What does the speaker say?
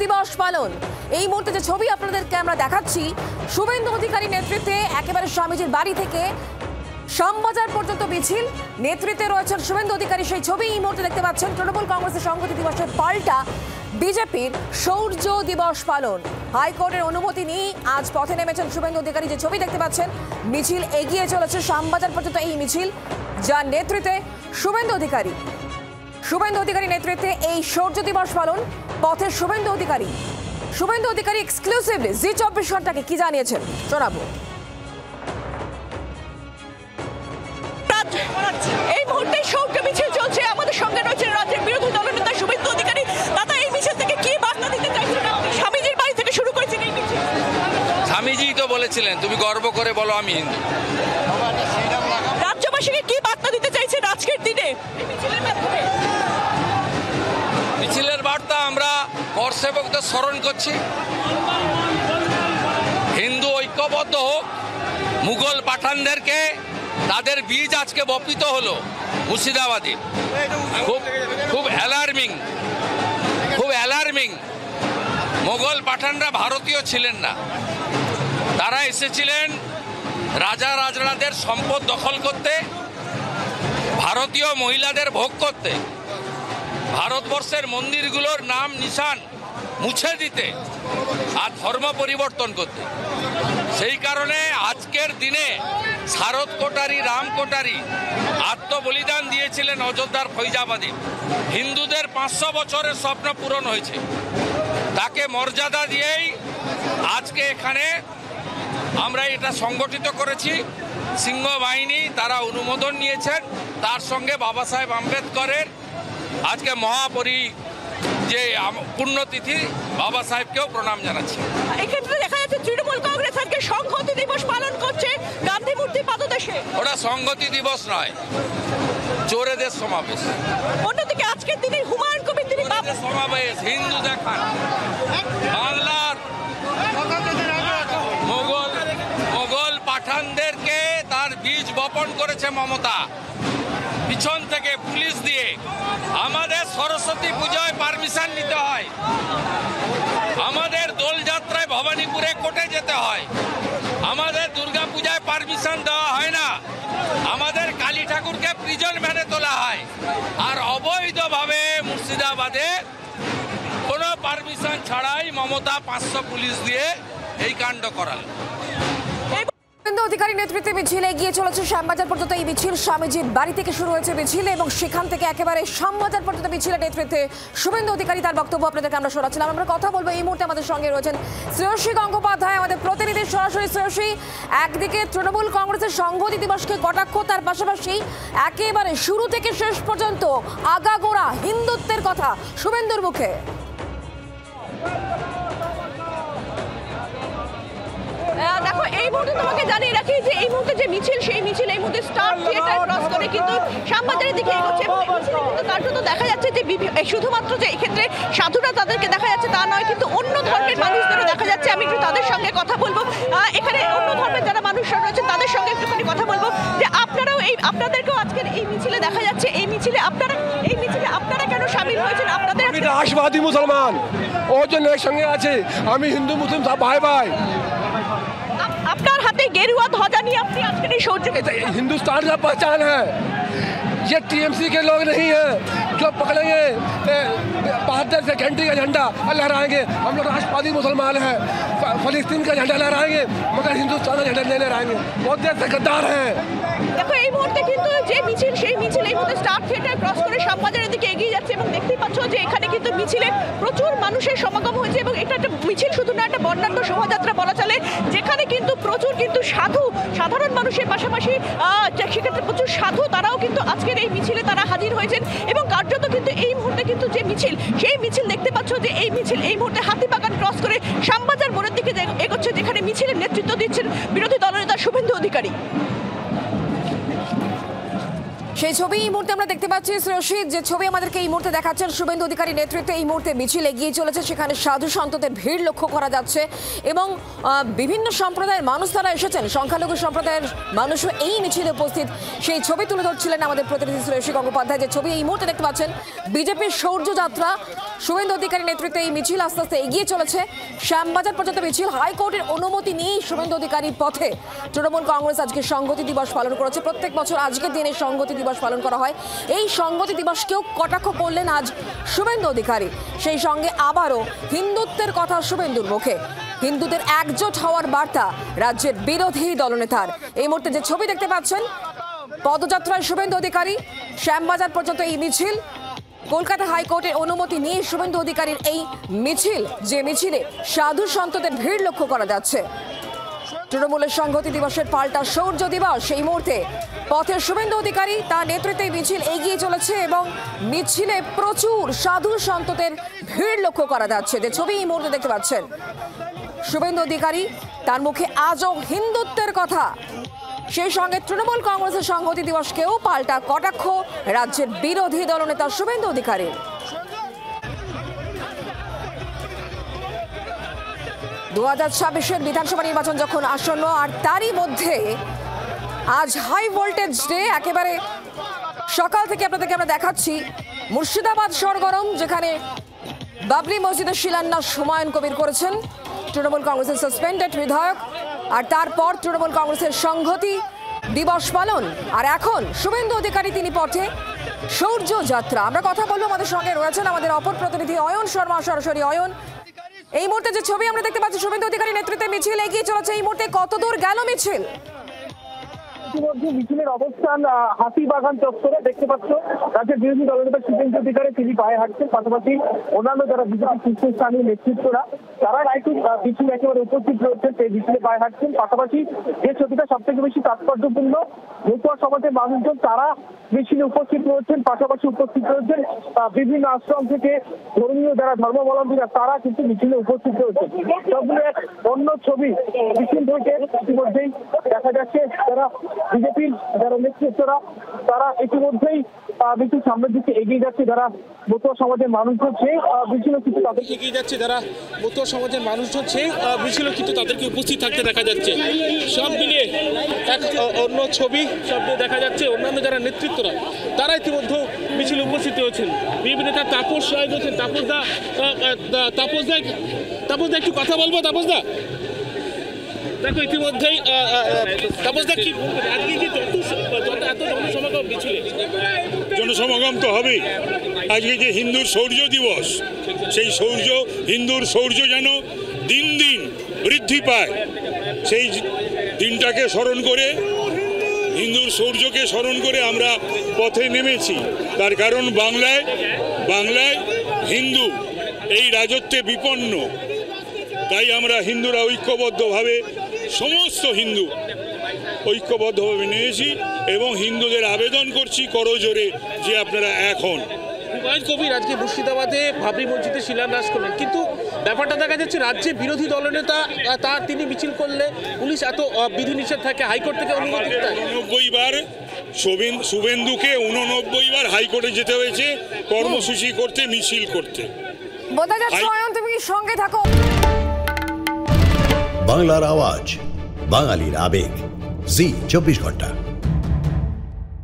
দিবস পালন। এই মুহূর্তে যে ছবি আপনাদেরকে আমরা দেখাচ্ছি, শুভেন্দু অধিকারী নেতৃত্বে একেবারে স্বামীজির বাড়ি থেকে শ্যামবাজার পর্যন্ত মিছিল, নেতৃত্বে রয়েছেন শুভেন্দু অধিকারী। সেই ছবি এই মুহূর্তে দেখতে পাচ্ছেন। তৃণমূল কংগ্রেসের সংহতি দিবসের পাল্টা বিজেপির শৌর্য দিবস পালন। হাইকোর্টের অনুমতি নিয়ে আজ পথে নেমেছেন শুভেন্দু অধিকারী। যে ছবি দেখতে পাচ্ছেন, মিছিল এগিয়ে চলেছে শ্যামবাজার পর্যন্ত। এই মিছিল যার নেতৃত্বে শুভেন্দু অধিকারী নেতৃত্বে এই শৌর্য দিবস পালন। পথে শুভেন্দু অধিকারী এক্সক্লুসিভলি জি 24 ঘন্টাকে কি জানিয়েছেন শোনাবো। এই মুহূর্তে শৌর্য মিছিল চলছে। আমাদের সঙ্গে রয়েছে রাজ্যের বিরোধী দলনেতা শুভেন্দু অধিকারী। দাদা, এই মিছিল থেকে কি বার্তা দিতে চাইছেন? স্বামীজির বাড়ি থেকে শুরু করেছেন এই মিছিল। স্বামীজি তো বলেছিলেন, তুমি গর্ব করে বলো আমি হিন্দু। রাজ্যবাসীকে কি বার্তা দিতে চাইছেন আজকের দিনে এই মিছিলের মাধ্যমে? মিছিলের বার্তা আমরা কর সেবকদের স্মরণ করছি। হিন্দু ঐক্যবদ্ধ হোক। মুঘল পাঠানদেরকে তাদের বীজ আজকে বপিত হলো মুর্শিদাবাদে। খুব অ্যালার্মিং। মুঘল পাঠানরা ভারতীয় ছিলেন না, তারা এসেছিলেন রাজা রাজড়াদের সম্পদ দখল করতে, ভারতীয় মহিলাদের ভোগ করতে, ভারতবর্ষের মন্দিরগুলোর নাম নিশান মুছে দিতে আর ধর্ম পরিবর্তন করতে। সেই কারণে আজকের দিনে শারদ কোটারি, রাম কোটারি আত্মবলিদান দিয়েছিলেন অযোধ্যার ফৈজাবাদে। হিন্দুদের 500 বছরের স্বপ্ন পূরণ হয়েছে। তাকে মর্যাদা দিয়েই আজকে এখানে আমরা এটা সংগঠিত করেছি। সিংহ বাহিনী তারা অনুমোদন নিয়েছেন। তার সঙ্গে বাবা সাহেব আম্বেদকরের আজকে যে পুণ্যতিথি, বাবা সাহেবকেও প্রণাম জানাচ্ছি। এক্ষেত্রে দেখা যাচ্ছে তৃণমূল কংগ্রেস আজকে সংহতি দিবস পালন করছে গান্ধী মূর্তি পাদদেশে। ওটা সংহতি দিবস নয়, চোরেদের সমাবেশ। অন্যদিকে আজকের দিনে হুমায়ুন কবির তিনি সমাবেশ হিন্দু দেখান। বাংলার মোগল পাঠানদেরকে তার বীজ বপন করেছে মমতা, পিছন থেকে পুলিশ দিয়ে। আমাদের সরস্বতী পুজোয় পারমিশন নিতে হয়, আমাদের দোলযাত্রায় ভবানীপুরে কোর্টে যেতে হয়, আমাদের দুর্গা পূজায় পারমিশন দেওয়া হয় না, আমাদের কালী ঠাকুরকে প্রিজন ভ্যানে তোলা হয়। আর অবৈধভাবে মুর্শিদাবাদে কোনো পারমিশন ছাড়াই মমতা 500 পুলিশ দিয়ে এই কাণ্ড করাল। শুভেন্দু অধিকারী নেতৃত্বে মিছিল এগিয়ে চলেছে শ্যামবাজার পর্যন্ত। এই মিছিল স্বামীজির বাড়ি থেকে শুরু হয়েছে মিছিল, এবং সেখান থেকে একেবারে শ্যামবাজার পর্যন্ত মিছিলের নেতৃত্বে শুভেন্দু অধিকারী। তার বক্তব্য আপনাদেরকে আমরা শোনাচ্ছিলাম। আমরা কথা বলবো এই মুহূর্তে আমাদের সঙ্গে রয়েছেন শ্রেয়সী গঙ্গোপাধ্যায়, আমাদের প্রতিনিধি সরাসরি। শ্রেয়সী, একদিকে তৃণমূল কংগ্রেসের সংহতি দিবসকে কটাক্ষ, তার পাশাপাশি একেবারে শুরু থেকে শেষ পর্যন্ত আগাগোড়া হিন্দুত্বের কথা শুভেন্দুর মুখে। দেখো, এই মুহূর্তে তোমাকে জানিয়ে রাখি যে এই মুহূর্তে যে মিছিল, সেই মিছিল এই মুহূর্তে স্টার থিয়েটার ক্রস করে কিন্তু শ্যামবাজারের দিকে এগোচ্ছে। কার্যত দেখা যাচ্ছে যে শুধুমাত্র যে এক্ষেত্রে সাধুরা তাদেরকে দেখা যাচ্ছে তা নয়, কিন্তু অন্য ধর্মের মানুষদেরও দেখা যাচ্ছে। আমি একটু তাদের সঙ্গে কথা বলবো। এখানে অন্য ধর্মের যারা মানুষরা রয়েছে তাদের সঙ্গে একটুখানি কথা বলবো যে আপনাদেরকেও আজকের এই মিছিলে দেখা যাচ্ছে। এই মিছিলে আপনারা কেন শামিল হয়েছেন? আপনাদের রাষ্ট্রবাদী মুসলমান ওর জন্য একসঙ্গে আছে। আমি হিন্দু মুসলিম সব ভাই ভাই। আপনার হাতে गेरुआ ध्वजा नहीं, अपनी आज के शौर्य हिंदुस्तान का पहचान है। ये टीएमसी के लोग नहीं हैं जो पकड़ेंगे 72 से घंटे का झंडा लहराएंगे। हम लोग राष्ट्रवादी मुसलमान हैं, फलस्तीन का झंडा लहराएंगे मगर हिंदुस्तान का झंडा नहीं लहराएंगे। बहुत देर से गद्दार हैं। দেখো, এই মুহূর্তে কিন্তু যে মিছিল, সেই মিছিল এই মুহূর্তে স্টার থিয়েটার ক্রস করে শ্যামবাজারের দিকে এগিয়ে যাচ্ছে, এবং দেখতেই পাচ্ছ যে এখানে কিন্তু মিছিলে প্রচুর মানুষের সমাগম হয়েছে। এবং এটা একটা মিছিল শুধু না, একটা বর্ণাঢ্য শোভাযাত্রা বলা চলে, যেখানে কিন্তু প্রচুর কিন্তু সাধারণ মানুষের পাশাপাশি সেক্ষেত্রে প্রচুর সাধু তারাও কিন্তু আজকের এই মিছিলে তারা হাজির হয়েছেন। এবং কার্যত কিন্তু এই মুহূর্তে কিন্তু যে মিছিল, সেই মিছিল দেখতে পাচ্ছ যে এই মিছিল এই মুহূর্তে হাতিবাগান ক্রস করে শ্যামবাজার মোড়ের দিকে এগোচ্ছে, যেখানে মিছিলের নেতৃত্ব দিচ্ছেন বিরোধী দলনেতা শুভেন্দু অধিকারী। সেই ছবি এই মুহূর্তে আমরা দেখতে পাচ্ছি। শ্রেয়সী, যে ছবি আমাদেরকে এই মুহূর্তে দেখাচ্ছেন, শুভেন্দু অধিকারী নেতৃত্বে এই মুহূর্তে মিছিল এগিয়ে চলেছে। সেখানে সাধু সন্তদের ভিড় লক্ষ্য করা যাচ্ছে, এবং বিভিন্ন সম্প্রদায়ের মানুষ তারা এসেছেন। সংখ্যালঘু সম্প্রদায়ের মানুষও এই মিছিলে উপস্থিত। সেই ছবি তুলে ধরছিলেন আমাদের প্রতিনিধি শ্রেয়সী গঙ্গোপাধ্যায়। যে ছবি এই মুহূর্তে দেখতে পাচ্ছেন, বিজেপির শৌর্য যাত্রা শুভেন্দু অধিকারী নেতৃত্বে এই মিছিল আস্তে আস্তে এগিয়ে চলেছে শ্যামবাজার পর্যন্ত মিছিল। হাইকোর্টের অনুমতি নিয়েই শুভেন্দু অধিকারীর পথে তৃণমূল কংগ্রেস আজকে সংহতি দিবস পালন করেছে। প্রত্যেক বছর আজকের দিনে সংহতি দিবস পালন করা হয়। এই সংহতি দিবসকেও কটাক্ষ করলেন আজ শুভেন্দু অধিকারী। সেই সঙ্গে আবারও হিন্দুত্বের কথা শুভেন্দুর মুখে। হিন্দুদের একজোট হওয়ার বার্তা রাজ্যের বিরোধী দলনেতার। এই মুহূর্তে যে ছবি দেখতে পাচ্ছেন, পদযাত্রায় শুভেন্দু অধিকারী, শ্যামবাজার পর্যন্ত এই মিছিল। কলকাতা হাইকোর্টের অনুমতি নিয়ে শুভেন্দু অধিকারীর এই মিছিল, যে মিছিলে সাধু সন্তদের ভিড় লক্ষ্য করা যাচ্ছে। তৃণমূলের সংহতি দিবসের পাল্টা শৌর্য দিবস। এই মুহূর্তে পথে শুভেন্দু অধিকারী, তার নেতৃত্বে মিছিল এগিয়ে চলেছে এবং মিছিলে প্রচুর সাধু সন্তদের ভিড় লক্ষ্য করা যাচ্ছে। যে ছবি এই মুহূর্তে দেখতে পাচ্ছেন, শুভেন্দু অধিকারী, তার মুখে আজও হিন্দুত্বের কথা। সেই সঙ্গে তৃণমূল কংগ্রেসের সংহতি দিবসকেও পাল্টা কটাক্ষ রাজ্যের বিরোধী দলনেতা শুভেন্দু অধিকারী। দু 2026 বিধানসভা নির্বাচন যখন আসন্ন, আর তারই মধ্যে আজ হাই ভোল্টেজ ডে। একেবারে সকাল থেকে আপনাদেরকে আমরা দেখাচ্ছি মুর্শিদাবাদ সরগরম, যেখানে বাবরি মসজিদের শিলান্যাস হুমায়ুন কবির করেছেন তৃণমূল কংগ্রেসের সাসপেন্ডেড বিধায়ক। আর তারপর তৃণমূল কংগ্রেসের সংহতি দিবস পালন। আর এখন শুভেন্দু অধিকারী, তিনি পথে শৌর্য যাত্রা। আমরা কথা বলবো, আমাদের সঙ্গে রয়েছেন আমাদের অপর প্রতিনিধি অয়ন শর্মা। সরাসরি অয়ন, এই মুহূর্তে যে ছবি আমরা দেখতে পাচ্ছি, শুভেন্দু অধিকারী নেতৃত্বে মিছিল এগিয়ে চলেছে। এই মুহূর্তে কত দূর গেল মিছিল? ইতিমধ্যে মিছিলের অবস্থান হাতিবাগান চত্বরে দেখতে পাচ্ছ। রাজ্যের বিরোধী দলনেতা শুভেন্দু অধিকারী তিনি পায়ে হাঁটছেন, পাশাপাশি অন্যান্য যারা বিজেপি শীর্ষস্থানীয় নেতৃত্বরা তারা একটু মিছিল একেবারে উপস্থিত রয়েছেন, সেই মিছিলে পায়ে হাঁটছেন। পাশাপাশি যে ছবিটা সব থেকে বেশি তাৎপর্যপূর্ণ, মতুয়া সমাজের মানুষজন তারা মিছিলে উপস্থিত রয়েছেন। পাশাপাশি উপস্থিত রয়েছেন বিভিন্ন আশ্রম থেকে ধর্মীয় যারা ধর্মাবলম্বীরা, তারা কিন্তু মিছিলে উপস্থিত রয়েছেন। সবগুলো এক অন্য ছবি মিছিল থেকে ইতিমধ্যেই দেখা যাচ্ছে। যারা বিজেপির যারা নেতৃত্বরা তারা ইতিমধ্যেই মিছিল সামনের দিকে এগিয়ে যাচ্ছে। যারা মতুয়া সমাজের মানুষজন সেই মিছিল কিন্তু তাদের এগিয়ে যাচ্ছে, যারা মতুয়া সমাজের মানুষজন সেই মিছিল কিন্তু তাদেরকে উপস্থিত থাকতে দেখা যাচ্ছে। সব মিলিয়ে এক অন্য ছবি সামনে দেখা যাচ্ছে। অন্যান্য যারা নেতৃত্বরা তারা ইতিমধ্যে মিছিল উপস্থিত হয়েছেন। বিভিন্ন নেতা তাপস সাহেব হয়েছেন। তাপসদা একটু কথা বলবো। তাপসদা, দেখো ইতিমধ্যেই তাপসদা কি আজকে যে এত জনসমাগম মিছিলে? জনসমাগম তো হবেই। আজকে যে হিন্দুর শৌর্য দিবস, সেই হিন্দুর শৌর্য যেন দিন দিন বৃদ্ধি পায়, সেই দিনটাকে স্মরণ করে, হিন্দুর শৌর্যকে স্মরণ করে আমরা পথে নেমেছি। তার কারণ বাংলায় হিন্দু এই রাজত্বে বিপন্ন। তাই আমরা হিন্দুরা ঐক্যবদ্ধভাবে, সমস্ত হিন্দু ঐক্যবদ্ধভাবে নিয়েছি এবং হিন্দুদের আবেদন করছি করজোরে যে আপনারা এখন। হুমায়ুন কবির আজকে মুর্শিদাবাদে বাবরি মসজিদে শিলান্যাস করলেন, কিন্তু ব্যাপারটা দেখা যাচ্ছে রাজ্যে বিরোধী দলনেতা তিনি মিছিল করলে পুলিশ এত বিধিনিষেধ থাকে, হাইকোর্ট থেকে অনুমতি দেয়। 89 বার শুভেন্দুকে 89 বার হাইকোর্টে যেতে হয়েছে কর্মসূচি করতে, মিছিল করতে। বোঝা যাচ্ছে অয়ন, তুমি সঙ্গে থাকো। বাংলার আওয়াজ, বাঙালির আবেগ, জি 24 ঘন্টা।